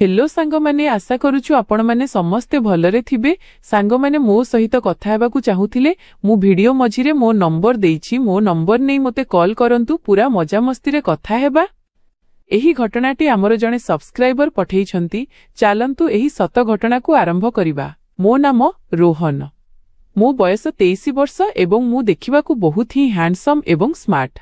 Hello सांग माने आशा करूछु आपण माने समस्ते भलरे थिबे। सांग माने मो सहित कथा हेबाकू चाहूथिले मु वीडियो मझिरे मो नंबर देइछि, मो नंबर नै मते कॉल करंतु, पूरा मजा मस्ती रे कथा हेबा। एही घटनाटी हमर जणे सब्सक्राइबर पठेइछंती, चालंतु एही सत घटना को आरंभ करिबा। मो नाम रोहन, मो बयस 23 वर्ष एवं मु देखिबाकू बहुत ही हैंडसम एवं स्मार्ट।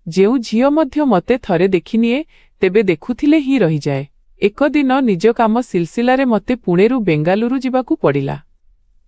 जेउ झियो मध्य मते थरे देखिनिए तेबे देखुथिले ही रही जाए। एक दिन निज काम सिलसिलारे मते पुणेरु बेंगालुरु जिबाकू पड़िला।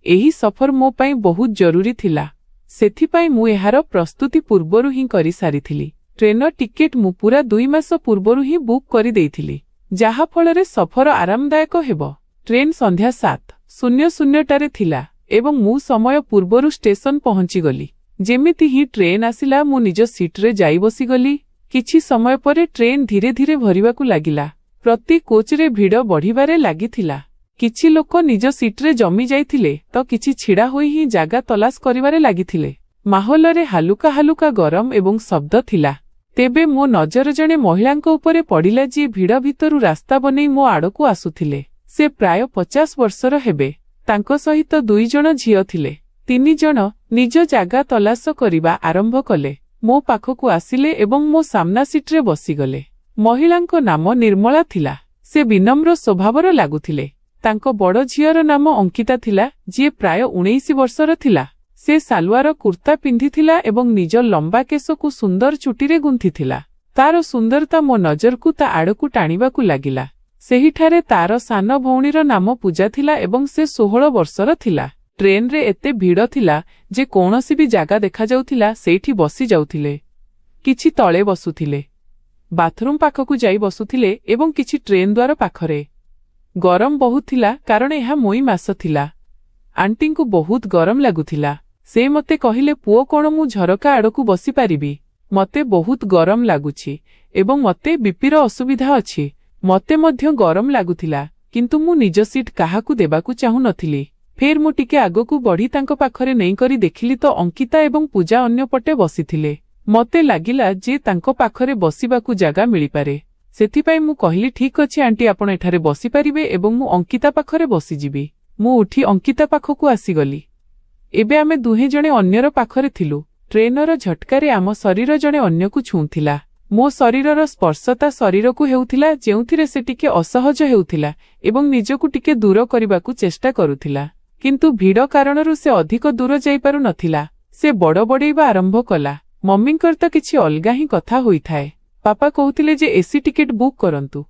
एही सफर मो पाई बहुत जरूरी थिला, सेथिपाई मु एहार प्रस्तुति पूर्वरु ही करि सारिथिली। ट्रेन टिकेट मु पूरा 2 मास पूर्वरु ही बुक करि देइथिली, जाहा फलरे सफर आरामदायक हेबो। ट्रेन संध्या 7:00 टारे थिला एवं मु समय पूर्वरु स्टेशन पहुंची गली। जेमिति ही ट्रेन आसिला मु निज सीट रे जाई बसी गली। किछि समय परे ट्रेन धीरे धीरे भरिबाकू लागिला। प्रति कोचरे भिड़ बढ़िबारे लागिथिला। किछि लोक निज सीट्रे जमी जाइथिले तो किछि छिड़ा होई ही जागा तलाश करिबारे लागिथिले। माहौलरे हालुका हालुका गरम एवं शब्द थिला। तेबे मो नजर जणे महिलांक उपरे पड़िला, जे भिड़ भितरु रास्ता बनेई मो आड़कू आसुथिले। से प्राय 50 वर्षर हेबे। तांको सहित 2 जण झियो थिले। 3 जण निज जागा तलाश करिबा आरंभ कले। मो पाखकू आसिले एवं मो सामना सीट्रे बसीगले। महिलांको नाम निर्मला थिला। से विनम्र स्वभावर लागुथिले। तांको बड़ झियर नाम अंकिता थिला, जे प्राय 19 वर्षर थिला। से सालवार कुर्ता पिंधिथिला एवं निज लंबा केसकू सुंदर चुटीरे गुंथिथिला। तार सुंदरता मो नजरकू ता आड़कू टाणिबाकू लागिला। सेहिठारे तार सान भौणीर नाम पूजा थिला एवं से 16 वर्षर थिला। ट्रेन रे एते भिड़ थिला जे कोनोसी भी जागा देखा जाउथिला सेठी बसी जाउथिले। किछि तळे बसुथिले, बाथरूम पाखकू जाई बसुथिले एवं किछि ट्रेन द्वार पाखरे। गरम बहुत थिला कारण एहा मोई मास थिला। आंटी को बहुत गरम लागुथिला। से मते कहिले, पुओ कोण मु झरका आड़कू बसी पारिबी? मते बहुत गरम लागुछि एवं मते बीपीर असुविधा अछि। मते मध्य गरम लागुथिला, किंतु मु निज सीट काहाकू देबाकू चाहू नथिली। फेर मु टिके आगकू बढ़ी तांको पाखरे नेई करी देखिली तो अंकिता एवं पूजा अन्य पटे बसिथिले। मते लागिला जे तांको पाखरे बसिबाकू जागा मिली पारे। सेथिपाई मु कहिली, ठीक अछि आंटी, आपण एठारे बसी पारिबे एवं मु अंकिता पाखरे बसी जिबी। मु उठी अंकिता पाखकू आसीगली। एबे आमे दुहे जणे अन्यर पाखरे थिलु। ट्रेनर झटकारे आम शरीर जणे अन्यकू छुंथिला। मो शरीरर स्पर्शता शरीरकू हेउथिला, जेउथिरे से टिके असहज हेउथिला एवं निजकू टिके दूर करिबाकू चेष्टा करुथिला। किंतु भिड़ कारणरू से अधिक दूर जाई पारु नथिला। से बड़बड़ेइबा आरंभ कला। मम्मींकर तो किछि अलगा ही कथा होई थाए। पापा कहउथिले जे एसी टिकेट बुक करंतु,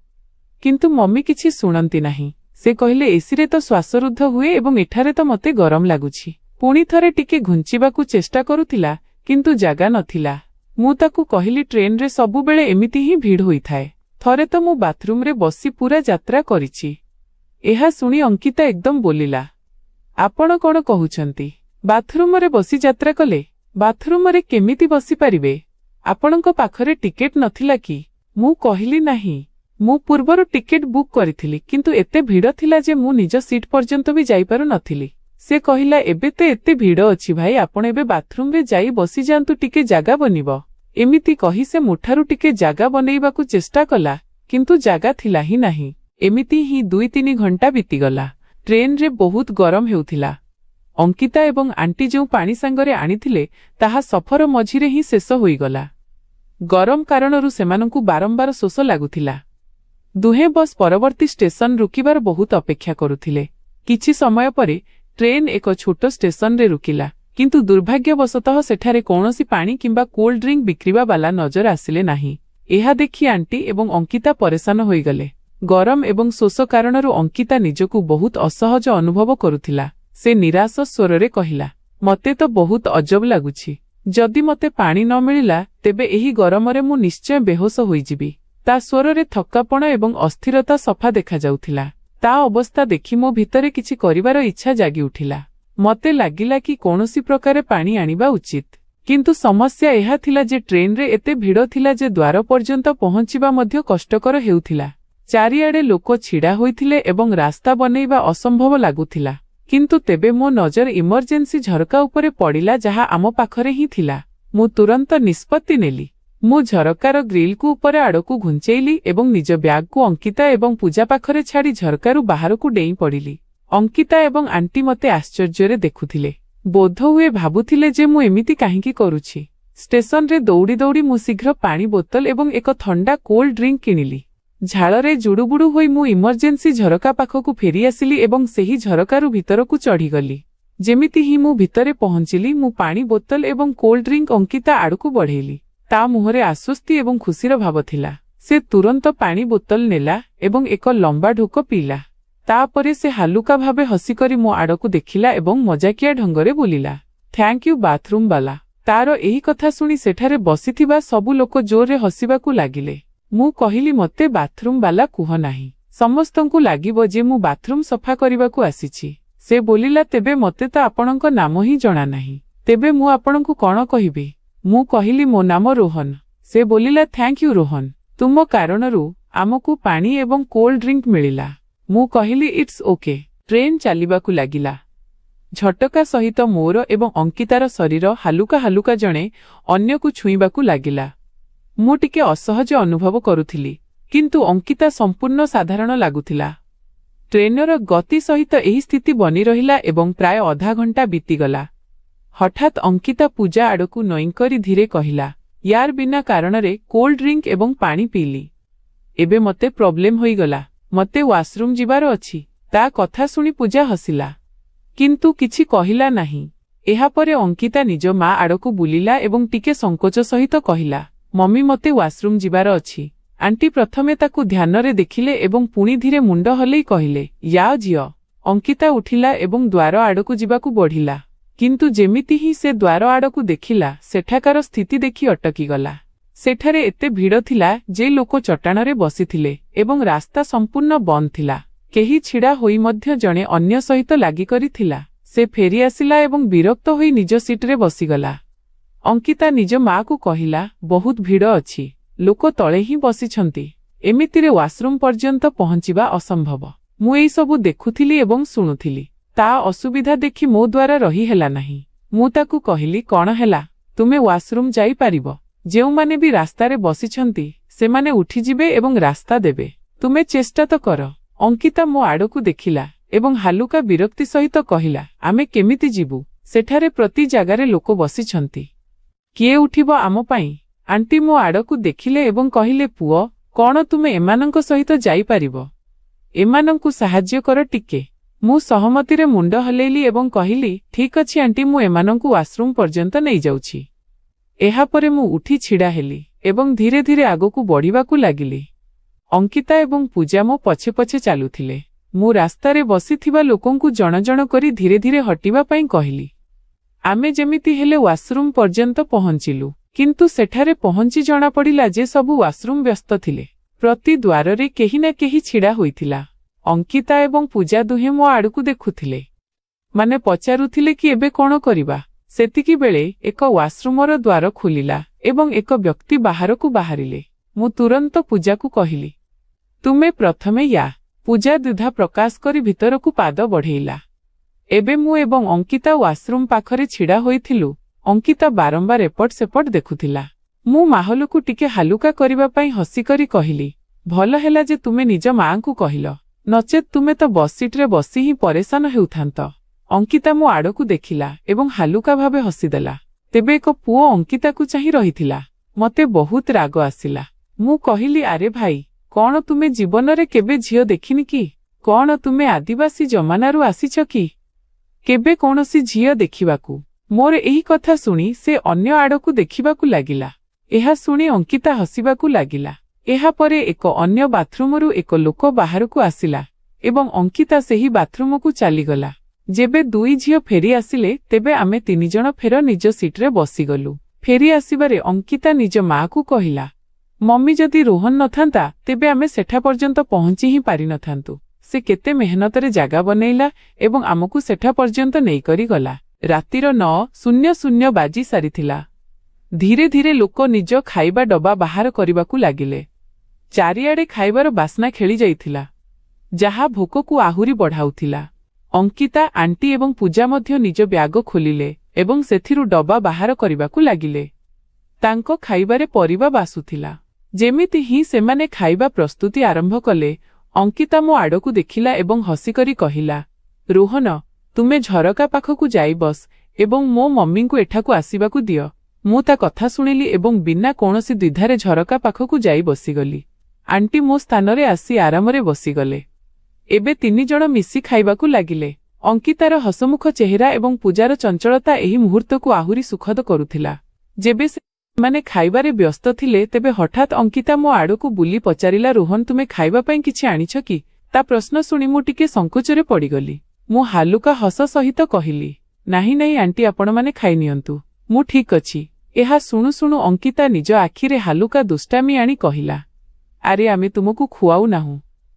किंतु मम्मी किछि सुनंती नाही। से कहिले, एसी रे तो श्वासरुद्ध हुए एवं एठारे तो मते गरम लागुछि। पुणी थरे टिके घुंचिबाकू चेष्टा करुथिला, किंतु जागा नथिला। मु ताकू कहिली, ट्रेन रे सबु बेले एमिति ही भीड़ होई थाए। थरे तो मु बाथरूम रे बसी पूरा यात्रा करिछि। एहा सुनी अंकिता एकदम बोलिला, आपण कोन कहउछंती? बाथरूम रे बसी यात्रा कले? बाथरूम रे केमिति बसी पारिबे? आपणको पाखरे टिकेट नथिला कि? मु कहिली, नाही, मु पूर्वरु टिकेट बुक करिथिली, किंतु एते भिड़ थिला जे मु निज सीट पर्यंत भी जाई पारु नथिली। से कहिला, एबे ते एते भिड़ अछि भाई, आपण एबे बाथरूम रे जाई बसी जांतु, टिके जागा बनिबो। एमिति कहि से मुठारु टिके जागा बनेइबाकू चेष्टा कला, किंतु जागा थिला ही नाही। एमिति ही 2-3 घंटा बीतीगला। ट्रेन रे बहुत गरम हेउथिला। अंकिता एवं आंटी जो पानी सांगरे आनिथिले ताहा सफर मझिरे ही शेष होईगला। गरम कारणरू सेमानंकू बारंबार शोष लागुथिला। दुहे बस परवर्ती स्टेशन रुकिबार बहुत अपेक्षा करुथिले। किछि समय परे ट्रेन एक छोटो स्टेशन रे रुकिला, किंतु दुर्भाग्यवशतः सेठारे कौनसी पानी किंबा कोल्ड ड्रिंक बिक्रीबा बाला नजर आसिले नाही। एहा देखि आंटी एवं अंकिता परेशान होईगले। गरम एवं शोष कारणरू अंकिता निजकू बहुत असहज अनुभव करुथिला। से निराश स्वररे कहिला, मते तो बहुत अजब लागुछि। जदि मते पानी न मिलिला तेबे एही गरमरे मु निश्चय बेहोश होईजिबी। ता स्वररे थक्कापण एवं अस्थिरता सफा देखा जाउथिला। ता अवस्था देखि मो भितरे किछि करिवार इच्छा जागी उठिला। मते लागिला कि कोनोसी प्रकारे पानी आनिबा उचित, किंतु समस्या एहा थिला जे ट्रेन रे एते भिड़ थिला जे द्वार पर्यंत पहुंचिबा मध्य कष्टकर हेउथिला। चारिआडे लोक छिड़ा होइथिले एवं रास्ता बनेइबा असंभव लागुथिला। किंतु तेबे मो नजर इमरजेंसी झरका उपरे पड़िला, जहा आम पाखरे ही थिला। मु तुरंत निष्पत्ति नेली। ମୁଁ ଝରକାର ଗ୍ରିଲକୁ ଉପର ଆଡ଼କୁ ଘୁଞ୍ଚେଇଲି ଏବଂ ନିଜ ବ୍ୟାଗକୁ ଅଙ୍କିତା ଏବଂ ପୂଜା ପାଖରେ ଛାଡ଼ି ଝରକାରୁ ବାହାରକୁ ଡେଇଁ ପଡ଼ିଲି। ଅଙ୍କିତା ଏବଂ ଆଣ୍ଟି ମୋତେ ଆଶ୍ଚର୍ଯ୍ୟରେ ଦେଖୁଥିଲେ। ବୋଧହୁଏ ଭାବୁଥିଲେ ଯେ ମୁଁ ଏମିତି କାହିଁକି କରୁଛି। ଷ୍ଟେସନରେ ଦୌଡ଼ି ଦୌଡ଼ି ମୁଁ ଶୀଘ୍ର ପାଣି ବୋତଲ ଏବଂ ଏକ ଥଣ୍ଡା କୋଲ୍ଡ ଡ୍ରିଙ୍କ କିଣିଲି। ଝାଳରେ ଜୁଡୁବୁଡୁ ହୋଇ ମୁଁ ଇମର୍ଜେନ୍ସି ଝରକା ପାଖକୁ ଫେରିଆସିଲି ଏବଂ ସେହି ଝରକାରୁ ଭିତରକୁ ଚଢ଼ିଗଲି। ଯେମିତି ହିଁ ମୁଁ ଭିତରେ ପହଞ୍ଚିଲି, ମୁଁ ପାଣି ବୋତଲ ଏବଂ କୋଲ୍ଡ ଡ୍ରିଙ୍କ ଅଙ୍କିତା ଆଡ଼କୁ ବଢ଼େଇଲି। ତା ମୁହଁରେ ଆଶ୍ୱସ୍ତି ଏବଂ ଖୁସିର ଭାବ ଥିଲା। ସେ ତୁରନ୍ତ ପାଣି ବୋତଲ ନେଲା ଏବଂ ଏକ ଲମ୍ବା ଢୋକ ପିଇଲା। ତାପରେ ସେ ହାଲୁକା ଭାବେ ହସିକରି ମୋ ଆଡ଼କୁ ଦେଖିଲା ଏବଂ ମଜାକିଆ ଢଙ୍ଗରେ ବୋଲିଲା, ଥ୍ୟାଙ୍କ ୟୁ ବାଥରୁମ୍ ବାଲା। ତାର ଏହି କଥା ଶୁଣି ସେଠାରେ ବସିଥିବା ସବୁ ଲୋକ ଜୋରରେ ହସିବାକୁ ଲାଗିଲେ। ମୁଁ କହିଲି, ମୋତେ ବାଥରୁମ୍ ବାଲା କୁହ ନାହିଁ। ସମସ୍ତଙ୍କୁ ଲାଗିବ ଯେ ମୁଁ ବାଥରୁମ୍ ସଫା କରିବାକୁ ଆସିଛି। ସେ ବୋଲିଲା, ତେବେ ମୋତେ ତ ଆପଣଙ୍କ ନାମ ହିଁ ଜଣା ନାହିଁ। ତେବେ ମୁଁ ଆପଣଙ୍କୁ କ'ଣ କହିବି? ମୁଁ କହିଲି, ମୋ ନାମ ରୋହନ। ସେ ବୋଲିଲା, ଥ୍ୟାଙ୍କ ୟୁ ରୋହନ। ତୁମ କାରଣରୁ ଆମକୁ ପାଣି ଏବଂ କୋଲ୍ଡ ଡ୍ରିଙ୍କ ମିଳିଲା। ମୁଁ କହିଲି, ଇଟ୍ସ ଓକେ। ଟ୍ରେନ୍ ଚାଲିବାକୁ ଲାଗିଲା। ଝଟକା ସହିତ ମୋର ଏବଂ ଅଙ୍କିତାର ଶରୀର ହାଲୁକା ହାଲୁକା ଜଣେ ଅନ୍ୟକୁ ଛୁଇଁବାକୁ ଲାଗିଲା। ମୁଁ ଟିକେ ଅସହଜ ଅନୁଭବ କରୁଥିଲି, କିନ୍ତୁ ଅଙ୍କିତା ସମ୍ପୂର୍ଣ୍ଣ ସାଧାରଣ ଲାଗୁଥିଲା। ଟ୍ରେନର ଗତି ସହିତ ଏହି ସ୍ଥିତି ବନି ରହିଲା ଏବଂ ପ୍ରାୟ ଅଧା ଘଣ୍ଟା ବିତିଗଲା। ହଠାତ୍ ଅଙ୍କିତା ପୂଜା ଆଡ଼କୁ ନଇଁକରି ଧୀରେ କହିଲା, ୟାର ବିନା କାରଣରେ କୋଲ୍ଡ ଡ୍ରିଙ୍କ ଏବଂ ପାଣି ପିଇଲି। ଏବେ ମୋତେ ପ୍ରୋବ୍ଲେମ ହୋଇଗଲା। ମୋତେ ୱାଶରୁମ୍ ଯିବାର ଅଛି। ତା କଥା ଶୁଣି ପୂଜା ହସିଲା, କିନ୍ତୁ କିଛି କହିଲା ନାହିଁ। ଏହାପରେ ଅଙ୍କିତା ନିଜ ମା ଆଡ଼କୁ ବୁଲିଲା ଏବଂ ଟିକେ ସଂକୋଚ ସହିତ କହିଲା, ମମି, ମୋତେ ୱାଶରୁମ୍ ଯିବାର ଅଛି। ଆଣ୍ଟି ପ୍ରଥମେ ତାକୁ ଧ୍ୟାନରେ ଦେଖିଲେ ଏବଂ ପୁଣି ଧୀରେ ମୁଣ୍ଡ ହଲେଇ କହିଲେ, ୟାଅ ଝିଅ। ଅଙ୍କିତା ଉଠିଲା ଏବଂ ଦ୍ୱାର ଆଡ଼କୁ ଯିବାକୁ ବଢ଼ିଲା। କିନ୍ତୁ ଯେମିତି ହିଁ ସେ ଦ୍ୱାର ଆଡ଼କୁ ଦେଖିଲା, ସେଠାକାର ସ୍ଥିତି ଦେଖି ଅଟକିଗଲା। ସେଠାରେ ଏତେ ଭିଡ଼ ଥିଲା ଯେ ଲୋକ ଚଟାଣରେ ବସିଥିଲେ ଏବଂ ରାସ୍ତା ସମ୍ପୂର୍ଣ୍ଣ ବନ୍ଦ ଥିଲା। କେହି ଛିଡ଼ା ହୋଇ ମଧ୍ୟ ଜଣେ ଅନ୍ୟ ସହିତ ଲାଗିକରିଥିଲା। ସେ ଫେରିଆସିଲା ଏବଂ ବିରକ୍ତ ହୋଇ ନିଜ ସିଟରେ ବସିଗଲା। ଅଙ୍କିତା ନିଜ ମାକୁ କହିଲା, ବହୁତ ଭିଡ଼ ଅଛି। ଲୋକ ତଳେ ହିଁ ବସିଛନ୍ତି। ଏମିତିରେ ୱାଶରୁମ୍ ପର୍ଯ୍ୟନ୍ତ ପହଞ୍ଚିବା ଅସମ୍ଭବ। ମୁଁ ଏଇସବୁ ଦେଖୁଥିଲି ଏବଂ ଶୁଣୁଥିଲି। ତା ଅସୁବିଧା ଦେଖି ମୋ ଦ୍ୱାରା ରହିହେଲା ନାହିଁ। ମୁଁ ତାକୁ କହିଲି, କ'ଣ ହେଲା? ତୁମେ ୱାଶରୁମ୍ ଯାଇପାରିବ। ଯେଉଁମାନେ ବି ରାସ୍ତାରେ ବସିଛନ୍ତି ସେମାନେ ଉଠିଯିବେ ଏବଂ ରାସ୍ତା ଦେବେ। ତୁମେ ଚେଷ୍ଟା ତ କର। ଅଙ୍କିତା ମୋ ଆଡ଼କୁ ଦେଖିଲା ଏବଂ ହାଲୁକା ବିରକ୍ତି ସହିତ କହିଲା, ଆମେ କେମିତି ଯିବୁ? ସେଠାରେ ପ୍ରତି ଜାଗାରେ ଲୋକ ବସିଛନ୍ତି। କିଏ ଉଠିବ ଆମ ପାଇଁ? ଆଣ୍ଟି ମୋ ଆଡ଼କୁ ଦେଖିଲେ ଏବଂ କହିଲେ, ପୁଅ, କ'ଣ ତୁମେ ଏମାନଙ୍କ ସହିତ ଯାଇପାରିବ? ଏମାନଙ୍କୁ ସାହାଯ୍ୟ କର ଟିକେ। ମୁଁ ସହମତିରେ ମୁଣ୍ଡ ହଲେଇଲି ଏବଂ କହିଲି, ଠିକ୍ ଅଛି ଆଣ୍ଟି, ମୁଁ ଏମାନଙ୍କୁ ୱାଶରୁମ୍ ପର୍ଯ୍ୟନ୍ତ ନେଇଯାଉଛି। ଏହାପରେ ମୁଁ ଉଠି ଛିଡ଼ା ହେଲି ଏବଂ ଧୀରେ ଧୀରେ ଆଗକୁ ବଢ଼ିବାକୁ ଲାଗିଲି। ଅଙ୍କିତା ଏବଂ ପୂଜା ମୋ ପଛେ ପଛେ ଚାଲୁଥିଲେ। ମୁଁ ରାସ୍ତାରେ ବସିଥିବା ଲୋକଙ୍କୁ ଜଣ ଜଣ କରି ଧୀରେ ଧୀରେ ହଟିବା ପାଇଁ କହିଲି। ଆମେ ଯେମିତି ହେଲେ ୱାଶରୁମ୍ ପର୍ଯ୍ୟନ୍ତ ପହଞ୍ଚିଲୁ, କିନ୍ତୁ ସେଠାରେ ପହଞ୍ଚି ଜଣାପଡ଼ିଲା ଯେ ସବୁ ୱାଶରୁମ୍ ବ୍ୟସ୍ତ ଥିଲେ। ପ୍ରତି ଦ୍ୱାରରେ କେହି ନା କେହି ଛିଡ଼ା ହୋଇଥିଲା। ଅଙ୍କିତା ଏବଂ ପୂଜା ଦୁହେଁ ମୋ ଆଡ଼କୁ ଦେଖୁଥିଲେ। ମାନେ ପଚାରୁଥିଲେ କି ଏବେ କ'ଣ କରିବା? ସେତିକିବେଳେ ଏକ ୱାଶରୁମର ଦ୍ୱାର ଖୋଲିଲା ଏବଂ ଏକ ବ୍ୟକ୍ତି ବାହାରକୁ ବାହାରିଲେ। ମୁଁ ତୁରନ୍ତ ପୂଜାକୁ କହିଲି, ତୁମେ ପ୍ରଥମେ ୟା। ପୂଜା ଦ୍ୱିଧା ପ୍ରକାଶ କରି ଭିତରକୁ ପାଦ ବଢ଼େଇଲା। ଏବେ ମୁଁ ଏବଂ ଅଙ୍କିତା ୱାଶରୁମ୍ ପାଖରେ ଛିଡ଼ା ହୋଇଥିଲୁ। ଅଙ୍କିତା ବାରମ୍ବାର ଏପଟ ସେପଟ ଦେଖୁଥିଲା। ମୁଁ ମାହୋଲକୁ ଟିକେ ହାଲୁକା କରିବା ପାଇଁ ହସିକରି କହିଲି, ଭଲ ହେଲା ଯେ ତୁମେ ନିଜ ମାଆଙ୍କୁ କହିଲ, ନଚେତ୍ ତୁମେ ତ ବସ୍ ସିଟ୍ରେ ବସି ହିଁ ପରେଶାନ ହେଉଥାନ୍ତ। ଅଙ୍କିତା ମୋ ଆଡ଼କୁ ଦେଖିଲା ଏବଂ ହାଲୁକା ଭାବେ ହସିଦେଲା। ତେବେ ଏକ ପୁଅ ଅଙ୍କିତାକୁ ଚାହିଁ ରହିଥିଲା। ମୋତେ ବହୁତ ରାଗ ଆସିଲା। ମୁଁ କହିଲି, ଆରେ ଭାଇ, କ'ଣ ତୁମେ ଜୀବନରେ କେବେ ଝିଅ ଦେଖିନି କି? କ'ଣ ତୁମେ ଆଦିବାସୀ ଜମାନାରୁ ଆସିଛ କି? କେବେ କୌଣସି ଝିଅ ଦେଖିବାକୁ? ମୋର ଏହି କଥା ଶୁଣି ସେ ଅନ୍ୟ ଆଡ଼କୁ ଦେଖିବାକୁ ଲାଗିଲା। ଏହା ଶୁଣି ଅଙ୍କିତା ହସିବାକୁ ଲାଗିଲା। ଏହାପରେ ଏକ ଅନ୍ୟ ବାଥରୁମରୁ ଏକ ଲୋକ ବାହାରକୁ ଆସିଲା ଏବଂ ଅଙ୍କିତା ସେହି ବାଥରୁମକୁ ଚାଲିଗଲା। ଯେବେ ଦୁଇ ଝିଅ ଫେରି ଆସିଲେ, ତେବେ ଆମେ ତିନିଜଣ ଫେର ନିଜ ସିଟ୍ରେ ବସିଗଲୁ। ଫେରି ଆସିବାରେ ଅଙ୍କିତା ନିଜ ମାଆକୁ କହିଲା, ମମି, ଯଦି ରୋହନ ନଥାନ୍ତା ତେବେ ଆମେ ସେଠା ପର୍ଯ୍ୟନ୍ତ ପହଞ୍ଚି ହିଁ ପାରିନଥାନ୍ତୁ। ସେ କେତେ ମେହନତରେ ଜାଗା ବନେଇଲା ଏବଂ ଆମକୁ ସେଠା ପର୍ଯ୍ୟନ୍ତ ନେଇକରି ଗଲା। ରାତିର 9:00 ବାଜି ସାରିଥିଲା। ଧୀରେ ଧୀରେ ଲୋକ ନିଜ ଖାଇବା ଡବା ବାହାର କରିବାକୁ ଲାଗିଲେ। ଚାରିଆଡ଼େ ଖାଇବାର ବାସ୍ନା ଖେଳି ଯାଇଥିଲା, ଯାହା ଭୋକକୁ ଆହୁରି ବଢ଼ାଉଥିଲା। ଅଙ୍କିତା, ଆଣ୍ଟି ଏବଂ ପୂଜା ମଧ୍ୟ ନିଜ ବ୍ୟାଗ ଖୋଲିଲେ ଏବଂ ସେଥିରୁ ଡବା ବାହାର କରିବାକୁ ଲାଗିଲେ। ତାଙ୍କ ଖାଇବାରେ ପରିବା ବାସୁଥିଲା। ଯେମିତି ହିଁ ସେମାନେ ଖାଇବା ପ୍ରସ୍ତୁତି ଆରମ୍ଭ କଲେ, ଅଙ୍କିତା ମୋ ଆଡ଼କୁ ଦେଖିଲା ଏବଂ ହସିକରି କହିଲା, ରୋହନ, ତୁମେ ଝରକା ପାଖକୁ ଯାଇ ବସ ଏବଂ ମୋ ମମ୍ମିଙ୍କୁ ଏଠାକୁ ଆସିବାକୁ ଦିଅ। ମୁଁ ତା କଥା ଶୁଣିଲି ଏବଂ ବିନା କୌଣସି ଦ୍ୱିଧାରେ ଝରକା ପାଖକୁ ଯାଇ ବସିଗଲି। ଆଣ୍ଟି ମୋ ସ୍ଥାନରେ ଆସି ଆରାମରେ ବସିଗଲେ। ଏବେ ତିନିଜଣ ମିଶି ଖାଇବାକୁ ଲାଗିଲେ। ଅଙ୍କିତାର ହସମୁଖ ଚେହେରା ଏବଂ ପୂଜାର ଚଞ୍ଚଳତା ଏହି ମୁହୂର୍ତ୍ତକୁ ଆହୁରି ସୁଖଦ କରୁଥିଲା। ଯେବେ ସେମାନେ ଖାଇବାରେ ବ୍ୟସ୍ତ ଥିଲେ, ତେବେ ହଠାତ୍ ଅଙ୍କିତା ମୋ ଆଡ଼କୁ ବୁଲି ପଚାରିଲା, ରୋହନ, ତୁମେ ଖାଇବା ପାଇଁ କିଛି ଆଣିଛ କି? ତା ପ୍ରଶ୍ନ ଶୁଣି ମୁଁ ଟିକେ ସଂକୋଚରେ ପଡ଼ିଗଲି। ମୁଁ ହାଲୁକା ହସ ସହିତ କହିଲି, ନାହିଁ ନାହିଁ ଆଣ୍ଟି, ଆପଣମାନେ ଖାଇନିଅନ୍ତୁ, ମୁଁ ଠିକ୍ ଅଛି। ଏହା ଶୁଣୁ ଶୁଣୁ ଅଙ୍କିତା ନିଜ ଆଖିରେ ହାଲୁକା ଦୁଷ୍ଟାମି ଆଣି କହିଲା, ଆରେ ଆମେ ତୁମକୁ ଖୁଆଉ ନାହୁଁ,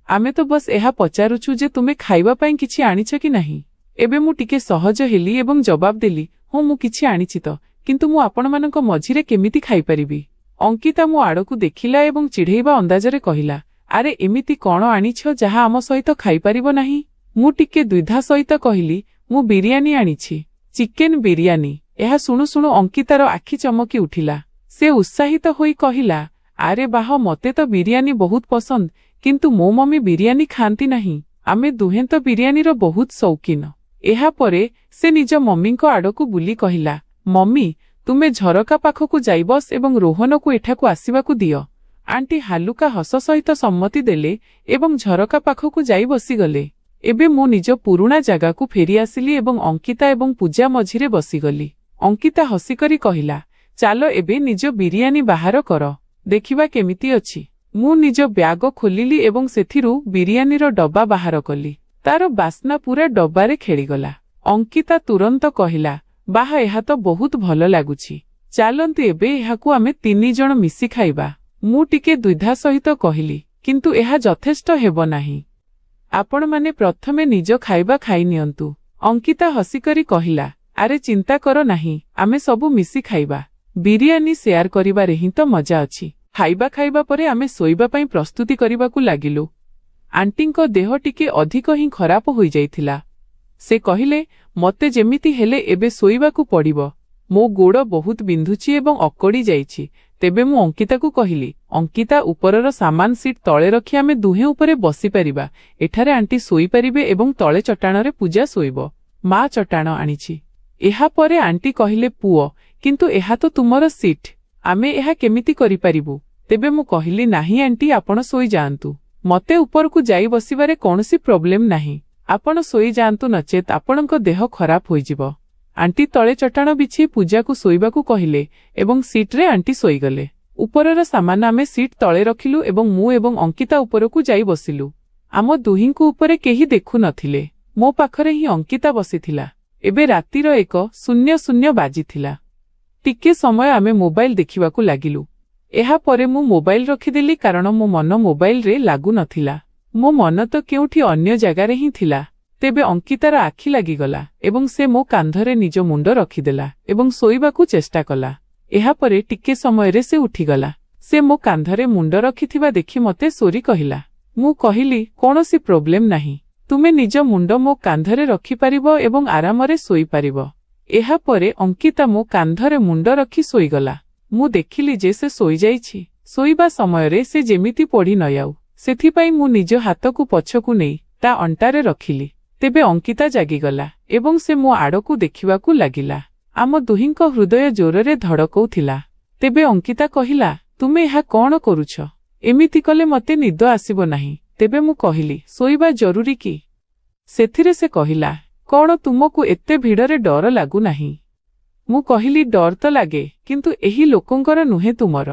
ଆମେ ତ ବସ୍ ଏହା ପଚାରୁଛୁ ଯେ ତୁମେ ଖାଇବା ପାଇଁ କିଛି ଆଣିଛ କି ନାହିଁ। ଏବେ ମୁଁ ଟିକେ ସହଜ ହେଲି ଏବଂ ଜବାବ ଦେଲି, ହଁ ମୁଁ କିଛି ଆଣିଛି ତ, କିନ୍ତୁ ମୁଁ ଆପଣମାନଙ୍କ ମଝିରେ କେମିତି ଖାଇପାରିବି? ଅଙ୍କିତା ମୋ ଆଡ଼କୁ ଦେଖିଲା ଏବଂ ଚିଢ଼େଇବା ଅନ୍ଦାଜରେ କହିଲା, ଆରେ ଏମିତି କ'ଣ ଆଣିଛ ଯାହା ଆମ ସହିତ ଖାଇପାରିବ ନାହିଁ? ମୁଁ ଟିକେ ଦ୍ୱିଧା ସହିତ କହିଲି, ମୁଁ ବିରିୟାନୀ ଆଣିଛି, ଚିକେନ ବିରିୟାନୀ। ଏହା ଶୁଣୁ ଶୁଣୁ ଅଙ୍କିତାର ଆଖି ଚମକି ଉଠିଲା। ସେ ଉତ୍ସାହିତ ହୋଇ କହିଲା, ଆରେ ବାହ, ମୋତେ ତ ବିରିୟାନୀ ବହୁତ ପସନ୍ଦ, କିନ୍ତୁ ମୋ ମମି ବିରିୟାନୀ ଖାଆନ୍ତି ନାହିଁ। ଆମେ ଦୁହେଁ ତ ବିରିୟାନୀର ବହୁତ ସୌକିନ। ଏହାପରେ ସେ ନିଜ ମମିଙ୍କ ଆଡ଼କୁ ବୁଲି କହିଲା, ମମି, ତୁମେ ଝରକା ପାଖକୁ ଯାଇ ବସ ଏବଂ ରୋହନକୁ ଏଠାକୁ ଆସିବାକୁ ଦିଅ। ଆଣ୍ଟି ହାଲୁକା ହସ ସହିତ ସମ୍ମତି ଦେଲେ ଏବଂ ଝରକା ପାଖକୁ ଯାଇ ବସିଗଲେ। ଏବେ ମୁଁ ନିଜ ପୁରୁଣା ଜାଗାକୁ ଫେରିଆସିଲି ଏବଂ ଅଙ୍କିତା ଏବଂ ପୂଜା ମଝିରେ ବସିଗଲି। ଅଙ୍କିତା ହସିକରି କହିଲା, ଚାଲ ଏବେ ନିଜ ବିରିୟାନୀ ବାହାର କର, ଦେଖିବା କେମିତି ଅଛି। ମୁଁ ନିଜ ବ୍ୟାଗ ଖୋଲିଲି ଏବଂ ସେଥିରୁ ବିରିୟାନୀର ଡବା ବାହାର କଲି। ତାର ବାସ୍ନା ପୁରା ଡବାରେ ଖେଳିଗଲା। ଅଙ୍କିତା ତୁରନ୍ତ କହିଲା, ବାହା, ଏହା ତ ବହୁତ ଭଲ ଲାଗୁଛି, ଚାଲନ୍ତୁ ଏବେ ଏହାକୁ ଆମେ ତିନିଜଣ ମିଶି ଖାଇବା। ମୁଁ ଟିକେ ଦ୍ୱିଧା ସହିତ କହିଲି, କିନ୍ତୁ ଏହା ଯଥେଷ୍ଟ ହେବ ନାହିଁ। ଆପଣମାନେ ପ୍ରଥମେ ନିଜ ଖାଇବା ଖାଇନିଅନ୍ତୁ। ଅଙ୍କିତା ହସିକରି କହିଲା, ଆରେ ଚିନ୍ତା କର ନାହିଁ, ଆମେ ସବୁ ମିଶି ଖାଇବା। ବିରିୟାନୀ ସେୟାର କରିବାରେ ହିଁ ତ ମଜା ଅଛି। ଖାଇବା ପରେ ଆମେ ଶୋଇବା ପାଇଁ ପ୍ରସ୍ତୁତି କରିବାକୁ ଲାଗିଲୁ। ଆଣ୍ଟିଙ୍କ ଦେହ ଟିକେ ଅଧିକ ହିଁ ଖରାପ ହୋଇଯାଇଥିଲା। ସେ କହିଲେ, ମୋତେ ଯେମିତି ହେଲେ ଏବେ ଶୋଇବାକୁ ପଡ଼ିବ, ମୋ ଗୋଡ଼ ବହୁତ ବିନ୍ଧୁଛି ଏବଂ ଅକଡ଼ି ଯାଇଛି। ତେବେ ମୁଁ ଅଙ୍କିତାକୁ କହିଲି, ଅଙ୍କିତା, ଉପରର ସାମାନ ସିଟ୍ ତଳେ ରଖି ଆମେ ଦୁହେଁ ଉପରେ ବସିପାରିବା। ଏଠାରେ ଆଣ୍ଟି ଶୋଇପାରିବେ ଏବଂ ତଳେ ଚଟାଣରେ ପୂଜା ଶୋଇବ। ମା ଚଟାଣ ଆଣିଛି। ଏହାପରେ ଆଣ୍ଟି କହିଲେ, ପୁଅ, କିନ୍ତୁ ଏହା ତ ତୁମର ସିଟ୍, ଆମେ ଏହା କେମିତି କରିପାରିବୁ? ତେବେ ମୁଁ କହିଲି, ନାହିଁ ଆଣ୍ଟି, ଆପଣ ଶୋଇଯାଆନ୍ତୁ, ମୋତେ ଉପରକୁ ଯାଇ ବସିବାରେ କୌଣସି ପ୍ରୋବ୍ଲେମ୍ ନାହିଁ। ଆପଣ ଶୋଇଯାଆନ୍ତୁ, ନଚେତ୍ ଆପଣଙ୍କ ଦେହ ଖରାପ ହୋଇଯିବ। ଆଣ୍ଟି ତଳେ ଚଟାଣ ବିଛେଇ ପୂଜାକୁ ଶୋଇବାକୁ କହିଲେ ଏବଂ ସିଟ୍ରେ ଆଣ୍ଟି ଶୋଇଗଲେ। ଉପରର ସାମାନ ଆମେ ସିଟ୍ ତଳେ ରଖିଲୁ ଏବଂ ମୁଁ ଏବଂ ଅଙ୍କିତା ଉପରକୁ ଯାଇ ବସିଲୁ। ଆମ ଦୁହିଁଙ୍କୁ ଉପରେ କେହି ଦେଖୁନଥିଲେ। ମୋ ପାଖରେ ହିଁ ଅଙ୍କିତା ବସିଥିଲା। ଏବେ ରାତିର 1:00 ବାଜିଥିଲା। ଟିକେ ସମୟ ଆମେ ମୋବାଇଲ ଦେଖିବାକୁ ଲାଗିଲୁ। ଏହାପରେ ମୁଁ ମୋବାଇଲ ରଖିଦେଲି କାରଣ ମୋ ମନ ମୋବାଇଲରେ ଲାଗୁନଥିଲା। ମୋ ମନ ତ କେଉଁଠି ଅନ୍ୟ ଜାଗାରେ ହିଁ ଥିଲା। ତେବେ ଅଙ୍କିତାର ଆଖି ଲାଗିଗଲା ଏବଂ ସେ ମୋ କାନ୍ଧରେ ନିଜ ମୁଣ୍ଡ ରଖିଦେଲା ଏବଂ ଶୋଇବାକୁ ଚେଷ୍ଟା କଲା। ଏହାପରେ ଟିକେ ସମୟରେ ସେ ଉଠିଗଲା। ସେ ମୋ କାନ୍ଧରେ ମୁଣ୍ଡ ରଖିଥିବା ଦେଖି ମୋତେ ସୋରି କହିଲା। ମୁଁ କହିଲି, କୌଣସି ପ୍ରୋବ୍ଲେମ୍ ନାହିଁ, ତୁମେ ନିଜ ମୁଣ୍ଡ ମୋ କାନ୍ଧରେ ରଖିପାରିବ ଏବଂ ଆରାମରେ ଶୋଇପାରିବ। ଏହାପରେ ଅଙ୍କିତା ମୋ କାନ୍ଧରେ ମୁଣ୍ଡ ରଖି ଶୋଇଗଲା। ମୁଁ ଦେଖିଲି ଯେ ସେ ଶୋଇଯାଇଛି। ଶୋଇବା ସମୟରେ ସେ ଯେମିତି ପଡ଼ି ନଯାଉ, ସେଥିପାଇଁ ମୁଁ ନିଜ ହାତକୁ ପଛକୁ ନେଇ ତା ଅଣ୍ଟାରେ ରଖିଲି। ତେବେ ଅଙ୍କିତା ଜାଗିଗଲା ଏବଂ ସେ ମୋ ଆଡ଼କୁ ଦେଖିବାକୁ ଲାଗିଲା। ଆମ ଦୁହିଁଙ୍କ ହୃଦୟ ଜୋରରେ ଧଡ଼କଉଥିଲା। ତେବେ ଅଙ୍କିତା କହିଲା, ତୁମେ ଏହା କ'ଣ କରୁଛ? ଏମିତି କଲେ ମୋତେ ନିଦ ଆସିବ ନାହିଁ। ତେବେ ମୁଁ କହିଲି, ଶୋଇବା ଜରୁରୀ କି? ସେଥିରେ ସେ କହିଲା, କ'ଣ ତୁମକୁ ଏତେ ଭିଡ଼ରେ ଡର ଲାଗୁନାହିଁ? ମୁଁ କହିଲି, ଡର ତ ଲାଗେ, କିନ୍ତୁ ଏହି ଲୋକଙ୍କର ନୁହେଁ, ତୁମର।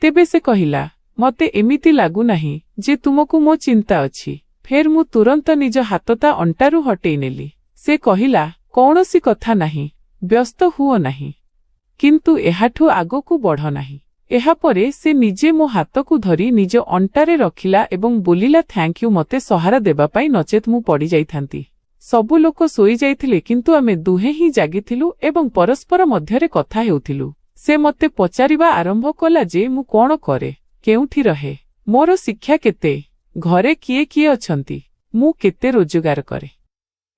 ତେବେ ସେ କହିଲା, ମୋତେ ଏମିତି ଲାଗୁନାହିଁ ଯେ ତୁମକୁ ମୋ ଚିନ୍ତା ଅଛି। ଫେର୍ ମୁଁ ତୁରନ୍ତ ନିଜ ହାତ ତା ଅଣ୍ଟାରୁ ହଟେଇ ନେଲି। ସେ କହିଲା, କୌଣସି କଥା ନାହିଁ, ବ୍ୟସ୍ତ ହୁଅ ନାହିଁ, କିନ୍ତୁ ଏହାଠୁ ଆଗକୁ ବଢ଼ ନାହିଁ। ଏହାପରେ ସେ ନିଜେ ମୋ ହାତକୁ ଧରି ନିଜ ଅଣ୍ଟାରେ ରଖିଲା ଏବଂ ବୋଲିଲା, ଥ୍ୟାଙ୍କ ୟୁ, ମୋତେ ସହାରା ଦେବା ପାଇଁ, ନଚେତ୍ ମୁଁ ପଡ଼ିଯାଇଥାନ୍ତି। ସବୁ ଲୋକ ଶୋଇଯାଇଥିଲେ କିନ୍ତୁ ଆମେ ଦୁହେଁ ହିଁ ଜାଗିଥିଲୁ ଏବଂ ପରସ୍ପର ମଧ୍ୟରେ କଥା ହେଉଥିଲୁ। ସେ ମୋତେ ପଚାରିବା ଆରମ୍ଭ କଲା ଯେ ମୁଁ କ'ଣ କରେ, କେଉଁଠି ରହେ, ମୋର ଶିକ୍ଷା କେତେ, ଘରେ କିଏ କିଏ ଅଛନ୍ତି, ମୁଁ କେତେ ରୋଜଗାର କରେ।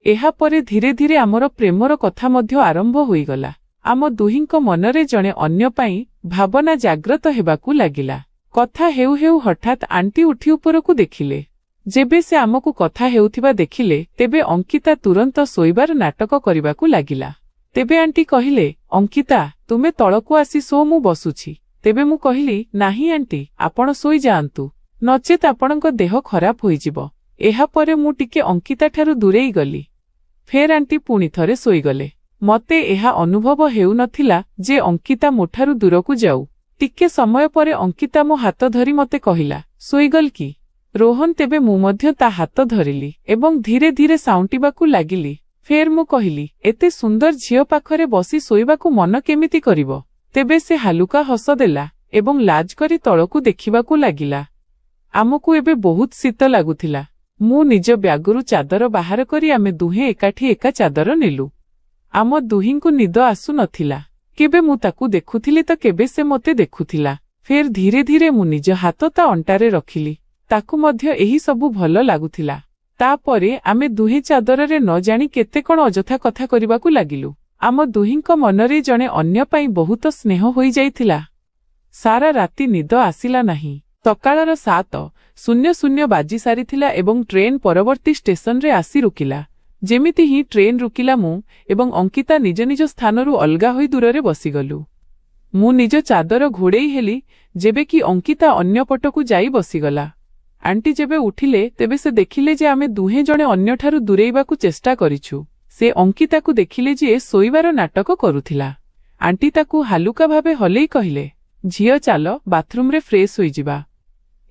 ଏହାପରେ ଧୀରେ ଧୀରେ ଆମର ପ୍ରେମର କଥା ମଧ୍ୟ ଆରମ୍ଭ ହୋଇଗଲା। ଆମ ଦୁହିଁଙ୍କ ମନରେ ଜଣେ ଅନ୍ୟ ପାଇଁ ଭାବନା ଜାଗ୍ରତ ହେବାକୁ ଲାଗିଲା। କଥା ହେଉ ହେଉ ହଠାତ୍ ଆଣ୍ଟି ଉଠି ଉପରକୁ ଦେଖିଲେ। ଯେବେ ସେ ଆମକୁ କଥା ହେଉଥିବା ଦେଖିଲେ ତେବେ ଅଙ୍କିତା ତୁରନ୍ତ ଶୋଇବାର ନାଟକ କରିବାକୁ ଲାଗିଲା। ତେବେ ଆଣ୍ଟି କହିଲେ, ଅଙ୍କିତା ତୁମେ ତଳକୁ ଆସି ଶୋ, ମୁଁ ବସୁଛି। ତେବେ ମୁଁ କହିଲି, ନାହିଁ ଆଣ୍ଟି, ଆପଣ ଶୋଇଯାଆନ୍ତୁ, ନଚେତ୍ ଆପଣଙ୍କ ଦେହ ଖରାପ ହୋଇଯିବ। ଏହାପରେ ମୁଁ ଟିକେ ଅଙ୍କିତାଠାରୁ ଦୂରେଇ ଗଲି। ଫେର ଆଣ୍ଟି ପୁଣି ଥରେ ଶୋଇଗଲେ। ମତେ ଏହା ଅନୁଭବ ହେଉନଥିଲା ଯେ ଅଙ୍କିତା ମୋଠାରୁ ଦୂରକୁ ଯାଉ। ଟିକେ ସମୟ ପରେ ଅଙ୍କିତା ମୋ ହାତ ଧରି ମତେ କହିଲା, ଶୋଇଗଲ କି ରୋହନ? ତେବେ ମୁଁ ମଧ୍ୟ ତା ହାତ ଧରିଲି ଏବଂ ଧୀରେ ଧୀରେ ସାଉଁଟିବାକୁ ଲାଗିଲି। ଫେର ମୁଁ କହିଲି, ଏତେ ସୁନ୍ଦର ଝିଅ ପାଖରେ ବସି ଶୋଇବାକୁ ମନ କେମିତି କରିବ? ତେବେ ସେ ହାଲୁକା ହସ ଦେଲା ଏବଂ ଲାଜ କରି ତଳକୁ ଦେଖିବାକୁ ଲାଗିଲା। ଆମକୁ ଏବେ ବହୁତ ଶୀତ ଲାଗୁଥିଲା। ମୁଁ ନିଜ ବ୍ୟାଗରୁ ଚାଦର ବାହାର କରି ଆମେ ଦୁହେଁ ଏକାଠି ଏକା ଚାଦର ନେଲୁ। ଆମ ଦୁହିଁଙ୍କୁ ନିଦ ଆସୁନଥିଲା। କେବେ ମୁଁ ତାକୁ ଦେଖୁଥିଲି ତ କେବେ ସେ ମୋତେ ଦେଖୁଥିଲା। ଫେର ଧୀରେ ଧୀରେ ମୁଁ ନିଜ ହାତ ତା ଅଣ୍ଟାରେ ରଖିଲି। ତାକୁ ମଧ୍ୟ ଏହି ସବୁ ଭଲ ଲାଗୁଥିଲା। ତାପରେ ଆମେ ଦୁହେଁ ଚାଦରରେ ନ ଜାଣି କେତେ କଣ ଅଯଥା କଥା କରିବାକୁ ଲାଗିଲୁ। ଆମ ଦୁହିଁଙ୍କ ମନରେ ଜଣେ ଅନ୍ୟ ପାଇଁ ବହୁତ ସ୍ନେହ ହୋଇଯାଇଥିଲା। ସାରା ରାତି ନିଦ ଆସିଲା ନାହିଁ। ସକାଳର 7:00 ବାଜି ସାରିଥିଲା ଏବଂ ଟ୍ରେନ୍ ପରବର୍ତ୍ତୀ ଷ୍ଟେସନରେ ଆସି ରୁକିଲା। ଯେମିତି ହିଁ ଟ୍ରେନ୍ ରୁକିଲା ମୁଁ ଏବଂ ଅଙ୍କିତା ନିଜ ନିଜ ସ୍ଥାନରୁ ଅଲଗା ହୋଇ ଦୂରରେ ବସିଗଲୁ। ମୁଁ ନିଜ ଚାଦର ଘୋଡ଼େଇ ହେଲି, ଯେବେ କି ଅଙ୍କିତା ଅନ୍ୟ ପଟକୁ ଯାଇ ବସିଗଲା। ଆଣ୍ଟି ଯେବେ ଉଠିଲେ ତେବେ ସେ ଦେଖିଲେ ଯେ ଆମେ ଦୁହେଁ ଜଣେ ଅନ୍ୟଠାରୁ ଦୂରେଇବାକୁ ଚେଷ୍ଟା କରିଛୁ। ସେ ଅଙ୍କିତାକୁ ଦେଖିଲେ ଯେ ଶୋଇବାର ନାଟକ କରୁଥିଲା। ଆଣ୍ଟି ତାକୁ ହାଲୁକା ଭାବେ ହଲେଇ କହିଲେ, ଝିଅ ଚାଲ ବାଥରୁମରେ ଫ୍ରେଶ ହୋଇଯିବା।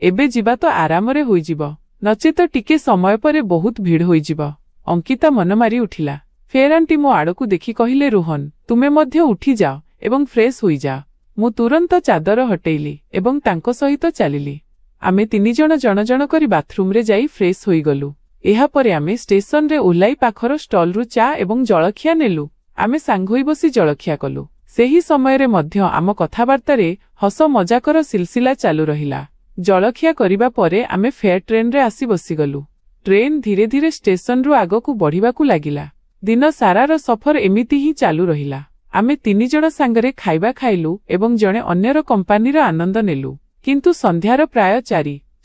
ଏବେ ଯିବା ତ ଆରାମରେ ହୋଇଯିବ, ନଚେତ ଟିକେ ସମୟ ପରେ ବହୁତ ଭିଡ଼ ହୋଇଯିବ। ଅଙ୍କିତା ମନ ମାରି ଉଠିଲା। ଫେର ଆଣ୍ଟି ମୋ ଆଡ଼କୁ ଦେଖି କହିଲେ, ରୋହନ ତୁମେ ମଧ୍ୟ ଉଠିଯାଅ ଏବଂ ଫ୍ରେଶ ହୋଇଯାଅ। ମୁଁ ତୁରନ୍ତ ଚାଦର ହଟେଇଲି ଏବଂ ତାଙ୍କ ସହିତ ଚାଲିଲି। ଆମେ ତିନିଜଣ ଜଣ ଜଣ କରି ବାଥରୁମରେ ଯାଇ ଫ୍ରେଶ ହୋଇଗଲୁ। ଏହାପରେ ଆମେ ଷ୍ଟେସନରେ ଓହ୍ଲାଇ ପାଖର ଷ୍ଟଲରୁ ଚା ଏବଂ ଜଳଖିଆ ନେଲୁ। ଆମେ ସାଙ୍ଗ ହୋଇ ବସି ଜଳଖିଆ କଲୁ। ସେହି ସମୟରେ ମଧ୍ୟ ଆମ କଥାବାର୍ତ୍ତାରେ ହସ ମଜାକର ସିଲସିଲା ଚାଲୁ ରହିଲା। ଜଳଖିଆ କରିବା ପରେ ଆମେ ଫେର ଟ୍ରେନରେ ଆସି ବସିଗଲୁ। ଟ୍ରେନ୍ ଧୀରେ ଧୀରେ ଷ୍ଟେସନରୁ ଆଗକୁ ବଢ଼ିବାକୁ ଲାଗିଲା। ଦିନ ସାରାର ସଫର ଏମିତି ହିଁ ଚାଲୁ ରହିଲା। ଆମେ ତିନିଜଣ ସାଙ୍ଗରେ ଖାଇବା ଖାଇଲୁ ଏବଂ ଜଣେ ଅନ୍ୟର କମ୍ପାନୀର ଆନନ୍ଦ ନେଲୁ। କିନ୍ତୁ ସନ୍ଧ୍ୟାର ପ୍ରାୟ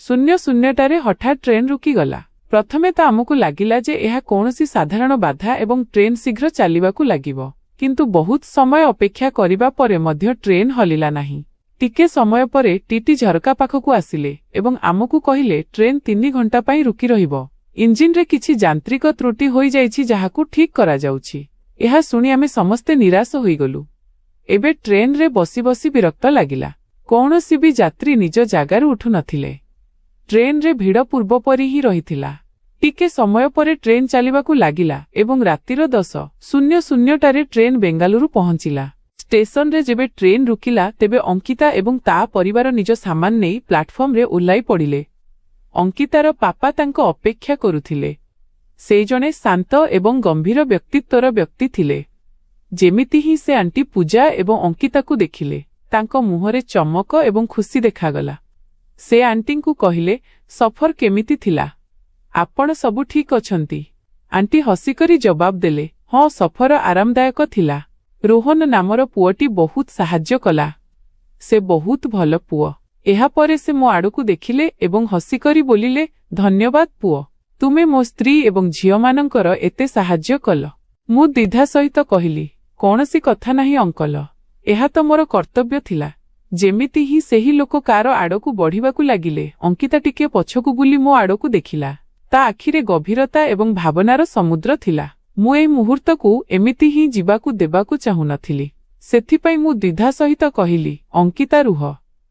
4:00ଟାରେ ହଠାତ୍ ଟ୍ରେନ୍ ରୁକିଗଲା। ପ୍ରଥମେ ତ ଆମକୁ ଲାଗିଲା ଯେ ଏହା କୌଣସି ସାଧାରଣ ବାଧା ଏବଂ ଟ୍ରେନ୍ ଶୀଘ୍ର ଚାଲିବାକୁ ଲାଗିବ। କିନ୍ତୁ ବହୁତ ସମୟ ଅପେକ୍ଷା କରିବା ପରେ ମଧ୍ୟ ଟ୍ରେନ୍ ହଲିଲା ନାହିଁ। ଟିକେ ସମୟ ପରେ ଟିଟି ଝରକା ପାଖକୁ ଆସିଲେ ଏବଂ ଆମକୁ କହିଲେ, ଟ୍ରେନ୍ 3 ଘଣ୍ଟା ପାଇଁ ରୁକି ରହିବ। ଇଞ୍ଜିନରେ କିଛି ଯାନ୍ତ୍ରିକ ତ୍ରୁଟି ହୋଇଯାଇଛି ଯାହାକୁ ଠିକ୍ କରାଯାଉଛି। ଏହା ଶୁଣି ଆମେ ସମସ୍ତେ ନିରାଶ ହୋଇଗଲୁ। ଏବେ ଟ୍ରେନ୍ରେ ବସି ବସି ବିରକ୍ତ ଲାଗିଲା। କୌଣସି ବି ଯାତ୍ରୀ ନିଜ ଜାଗାରୁ ଉଠୁନଥିଲେ। ଟ୍ରେନ୍ରେ ଭିଡ଼ ପୂର୍ବ ପରି ହିଁ ରହିଥିଲା। ଟିକେ ସମୟ ପରେ ଟ୍ରେନ୍ ଚାଲିବାକୁ ଲାଗିଲା ଏବଂ ରାତିର 10:00ଟାରେ ଟ୍ରେନ୍ ବେଙ୍ଗାଲୁରୁ ପହଞ୍ଚିଲା। ଷ୍ଟେସନରେ ଯେବେ ଟ୍ରେନ୍ ରୁକିଲା ତେବେ ଅଙ୍କିତା ଏବଂ ତା ପରିବାର ନିଜ ସାମାନ ନେଇ ପ୍ଲାଟଫର୍ମରେ ଓହ୍ଲାଇ ପଡ଼ିଲେ। ଅଙ୍କିତାର ପାପା ତାଙ୍କ ଅପେକ୍ଷା କରୁଥିଲେ। ସେ ଜଣେ ଶାନ୍ତ ଏବଂ ଗମ୍ଭୀର ବ୍ୟକ୍ତିତ୍ୱର ବ୍ୟକ୍ତି ଥିଲେ। ଯେମିତି ହିଁ ସେ ଆଣ୍ଟି ପୂଜା ଏବଂ ଅଙ୍କିତାକୁ ଦେଖିଲେ, ତାଙ୍କ ମୁହଁରେ ଚମକ ଏବଂ ଖୁସି ଦେଖାଗଲା। ସେ ଆଣ୍ଟିଙ୍କୁ କହିଲେ, ସଫର କେମିତି ଥିଲା? ଆପଣ ସବୁ ଠିକ୍ ଅଛନ୍ତି? ଆଣ୍ଟି ହସିକରି ଜବାବ ଦେଲେ, ହଁ ସଫର ଆରାମଦାୟକ ଥିଲା। ରୋହନ ନାମର ପୁଅଟି ବହୁତ ସାହାଯ୍ୟ କଲା। ସେ ବହୁତ ଭଲ ପୁଅ। ଏହାପରେ ସେ ମୋ ଆଡ଼କୁ ଦେଖିଲେ ଏବଂ ହସିକରି ବୋଲିଲେ, ଧନ୍ୟବାଦ ପୁଅ, ତୁମେ ମୋ ସ୍ତ୍ରୀ ଏବଂ ଝିଅମାନଙ୍କର ଏତେ ସାହାଯ୍ୟ କଲ। ମୁଁ ଦ୍ୱିଧା ସହିତ କହିଲି, କୌଣସି କଥା ନାହିଁ ଅଙ୍କଲ, ଏହା ତ ମୋର କର୍ତ୍ତବ୍ୟ ଥିଲା। ଯେମିତି ହିଁ ସେହି ଲୋକ କାର ଆଡ଼କୁ ବଢ଼ିବାକୁ ଲାଗିଲେ, ଅଙ୍କିତା ଟିକେ ପଛକୁ ବୁଲି ମୋ ଆଡ଼କୁ ଦେଖିଲା। ତା ଆଖିରେ ଗଭୀରତା ଏବଂ ଭାବନାର ସମୁଦ୍ର ଥିଲା। ମୁଁ ଏହି ମୁହୂର୍ତ୍ତକୁ ଏମିତି ହିଁ ଯିବାକୁ ଦେବାକୁ ଚାହୁଁନଥିଲି। ସେଥିପାଇଁ ମୁଁ ଦ୍ୱିଧା ସହିତ କହିଲି, ଅଙ୍କିତା ରୁହ।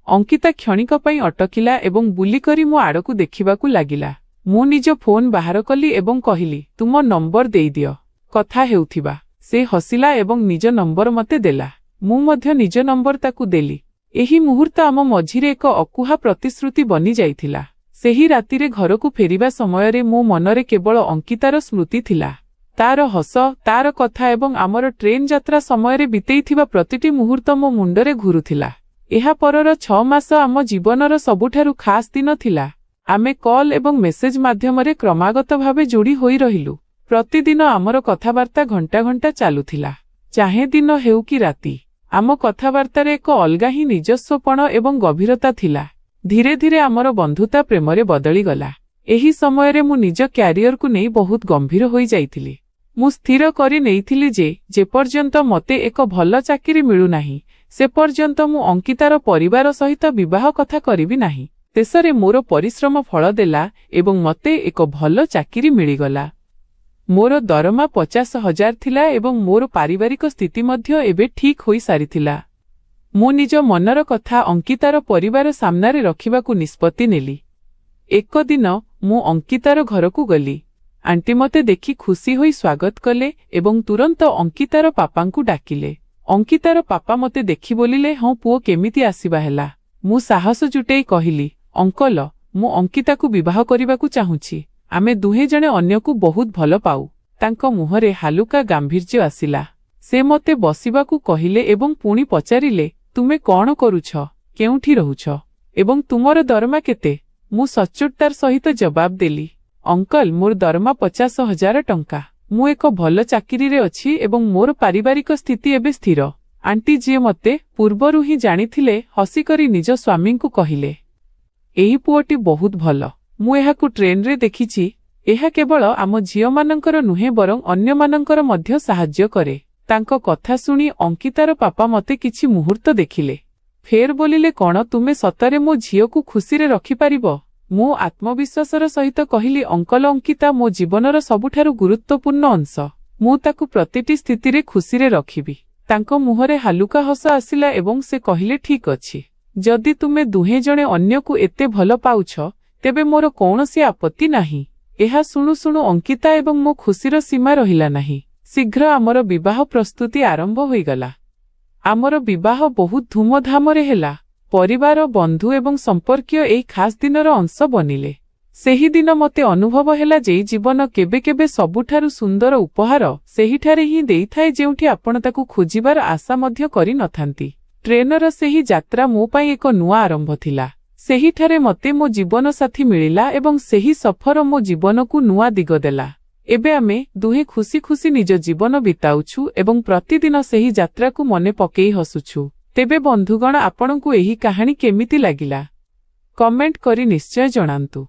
ଅଙ୍କିତା କ୍ଷଣିକ ପାଇଁ ଅଟକିଲା ଏବଂ ବୁଲିକରି ମୋ ଆଡ଼କୁ ଦେଖିବାକୁ ଲାଗିଲା। ମୁଁ ନିଜ ଫୋନ୍ ବାହାର କଲି ଏବଂ କହିଲି, ତୁମ ନମ୍ବର ଦେଇଦିଅ, କଥା ହେଉଥିବା। ସେ ହସିଲା ଏବଂ ନିଜ ନମ୍ବର ମୋତେ ଦେଲା। ମୁଁ ମଧ୍ୟ ନିଜ ନମ୍ବର ତାକୁ ଦେଲି। ଏହି ମୁହୂର୍ତ୍ତ ଆମ ମଝିରେ ଏକ ଅକୁହା ପ୍ରତିଶ୍ରୁତି ବନି ଯାଇଥିଲା। ସେହି ରାତିରେ ଘରକୁ ଫେରିବା ସମୟରେ ମୋ ମନରେ କେବଳ ଅଙ୍କିତାର ସ୍ମୃତି ଥିଲା। ତାର ହସ, ତାର କଥା ଏବଂ ଆମର ଟ୍ରେନ୍ ଯାତ୍ରା ସମୟରେ ବିତେଇଥିବା ପ୍ରତିଟି ମୁହୂର୍ତ୍ତ ମୋ ମୁଣ୍ଡରେ ଘୁରୁଥିଲା। ଏହା ପରର 6 ମାସ ଆମ ଜୀବନର ସବୁଠାରୁ ଖାସ୍ ଦିନ ଥିଲା। ଆମେ କଲ୍ ଏବଂ ମେସେଜ ମାଧ୍ୟମରେ କ୍ରମାଗତ ଭାବେ ଯୋଡ଼ି ହୋଇ ରହିଲୁ। ପ୍ରତିଦିନ ଆମର କଥାବାର୍ତ୍ତା ଘଣ୍ଟା ଘଣ୍ଟା ଚାଲୁଥିଲା। ଚାହେଁ ଦିନ ହେଉ କି ରାତି ଆମ କଥାବାର୍ତ୍ତାରେ ଏକ ଅଲଗା ହିଁ ନିଜସ୍ୱପଣ ଏବଂ ଗଭୀରତା ଥିଲା। ଧୀରେ ଧୀରେ ଆମର ବନ୍ଧୁତା ପ୍ରେମରେ ବଦଳିଗଲା। ଏହି ସମୟରେ ମୁଁ ନିଜ କ୍ୟାରିୟରକୁ ନେଇ ବହୁତ ଗମ୍ଭୀର ହୋଇଯାଇଥିଲି। ମୁଁ ସ୍ଥିର କରି ନେଇଥିଲି ଯେ ଯେପର୍ଯ୍ୟନ୍ତ ମୋତେ ଏକ ଭଲ ଚାକିରି ମିଳୁନାହିଁ ସେ ପର୍ଯ୍ୟନ୍ତ ମୁଁ ଅଙ୍କିତାର ପରିବାର ସହିତ ବିବାହ କଥା କରିବି ନାହିଁ। ଶେଷରେ ମୋର ପରିଶ୍ରମ ଫଳ ଦେଲା ଏବଂ ମୋତେ ଏକ ଭଲ ଚାକିରି ମିଳିଗଲା। ମୋର ଦରମା 50,000 ଥିଲା ଏବଂ ମୋର ପାରିବାରିକ ସ୍ଥିତି ମଧ୍ୟ ଏବେ ଠିକ୍ ହୋଇସାରିଥିଲା। ମୁଁ ନିଜ ମନର କଥା ଅଙ୍କିତାର ପରିବାର ସାମ୍ନାରେ ରଖିବାକୁ ନିଷ୍ପତ୍ତି ନେଲି। ଏକ ଦିନ ମୁଁ ଅଙ୍କିତାର ଘରକୁ ଗଲି। ଆଣ୍ଟି ମୋତେ ଦେଖି ଖୁସି ହୋଇ ସ୍ୱାଗତ କଲେ ଏବଂ ତୁରନ୍ତ ଅଙ୍କିତାର ପାପାଙ୍କୁ ଡାକିଲେ। ଅଙ୍କିତାର ପାପା ମୋତେ ଦେଖି ବୋଲିଲେ, ହଁ ପୁଅ କେମିତି ଆସିବା ହେଲା? ମୁଁ ସାହସ ଜୁଟେଇ କହିଲି, ଅଙ୍କଲ, ମୁଁ ଅଙ୍କିତାକୁ ବିବାହ କରିବାକୁ ଚାହୁଁଛି। ଆମେ ଦୁହେଁ ଜଣେ ଅନ୍ୟକୁ ବହୁତ ଭଲ ପାଉ। ତାଙ୍କ ମୁହଁରେ ହାଲୁକା ଗାମ୍ଭୀର୍ଯ୍ୟ ଆସିଲା। ସେ ମୋତେ ବସିବାକୁ କହିଲେ ଏବଂ ପୁଣି ପଚାରିଲେ, ତୁମେ କ'ଣ କରୁଛ, କେଉଁଠି ରହୁଛ ଏବଂ ତୁମର ଦରମା କେତେ? ମୁଁ ସଚ୍ଚୋଟତାର ସହିତ ଜବାବ ଦେଲି, ଅଙ୍କଲ, ମୋର ଦରମା 50,000 ଟଙ୍କା। ମୁଁ ଏକ ଭଲ ଚାକିରିରେ ଅଛି ଏବଂ ମୋର ପାରିବାରିକ ସ୍ଥିତି ଏବେ ସ୍ଥିର। ଆଣ୍ଟି ଯିଏ ମୋତେ ପୂର୍ବରୁ ହିଁ ଜାଣିଥିଲେ ହସିକରି ନିଜ ସ୍ୱାମୀଙ୍କୁ କହିଲେ, ଏହି ପୁଅଟି ବହୁତ ଭଲ। ମୁଁ ଏହାକୁ ଟ୍ରେନରେ ଦେଖିଛି। ଏହା କେବଳ ଆମ ଝିଅମାନଙ୍କର ନୁହେଁ ବରଂ ଅନ୍ୟମାନଙ୍କର ମଧ୍ୟ ସାହାଯ୍ୟ କରେ। ତାଙ୍କ କଥା ଶୁଣି ଅଙ୍କିତାର ପାପା ମୋତେ କିଛି ମୁହୂର୍ତ୍ତ ଦେଖିଲେ। ଫେର ବୋଲିଲେ, କ'ଣ ତୁମେ ସତରେ ମୋ ଝିଅକୁ ଖୁସିରେ ରଖିପାରିବ? ମୁଁ ଆତ୍ମବିଶ୍ୱାସର ସହିତ କହିଲି, ଅଙ୍କଲ, ଅଙ୍କିତା ମୋ ଜୀବନର ସବୁଠାରୁ ଗୁରୁତ୍ୱପୂର୍ଣ୍ଣ ଅଂଶ। ମୁଁ ତାକୁ ପ୍ରତିଟି ସ୍ଥିତିରେ ଖୁସିରେ ରଖିବି। ତାଙ୍କ ମୁହଁରେ ହାଲୁକା ହସ ଆସିଲା ଏବଂ ସେ କହିଲେ, ଠିକ୍ ଅଛି। ଯଦି ତୁମେ ଦୁହେଁ ଜଣେ ଅନ୍ୟକୁ ଏତେ ଭଲ ପାଉଛ ତେବେ ମୋର କୌଣସି ଆପତ୍ତି ନାହିଁ। ଏହା ଶୁଣୁ ଶୁଣୁ ଅଙ୍କିତା ଏବଂ ମୋ ଖୁସିର ସୀମା ରହିଲା ନାହିଁ। ଶୀଘ୍ର ଆମର ବିବାହ ପ୍ରସ୍ତୁତି ଆରମ୍ଭ ହୋଇଗଲା। ଆମର ବିବାହ ବହୁତ ଧୁମଧାମରେ ହେଲା। ପରିବାର, ବନ୍ଧୁ ଏବଂ ସମ୍ପର୍କୀୟ ଏହି ଖାସ୍ ଦିନର ଅଂଶ ବନିଲେ। ସେହିଦିନ ମୋତେ ଅନୁଭବ ହେଲା ଯେ ଜୀବନ କେବେ କେବେ ସବୁଠାରୁ ସୁନ୍ଦର ଉପହାର ସେହିଠାରେ ହିଁ ଦେଇଥାଏ ଯେଉଁଠି ଆପଣ ତାକୁ ଖୋଜିବାର ଆଶା ମଧ୍ୟ କରିନଥାନ୍ତି। ଟ୍ରେନର ସେହି ଯାତ୍ରା ମୋ ପାଇଁ ଏକ ନୂଆ ଆରମ୍ଭ ଥିଲା। ସେହିଠାରେ ମୋତେ ମୋ ଜୀବନସାଥୀ ମିଳିଲା ଏବଂ ସେହି ସଫର ମୋ ଜୀବନକୁ ନୂଆ ଦିଗ ଦେଲା। ଏବେ ଆମେ ଦୁହେଁ ଖୁସି ଖୁସି ନିଜ ଜୀବନ ବିତାଉଛୁ ଏବଂ ପ୍ରତିଦିନ ସେହି ଯାତ୍ରାକୁ ମନେ ପକେଇ ହସୁଛୁ। ତେବେ ବନ୍ଧୁଗଣ, ଆପଣଙ୍କୁ ଏହି କାହାଣୀ କେମିତି ଲାଗିଲା? କମେଣ୍ଟ କରି ନିଶ୍ଚୟ ଜଣାନ୍ତୁ।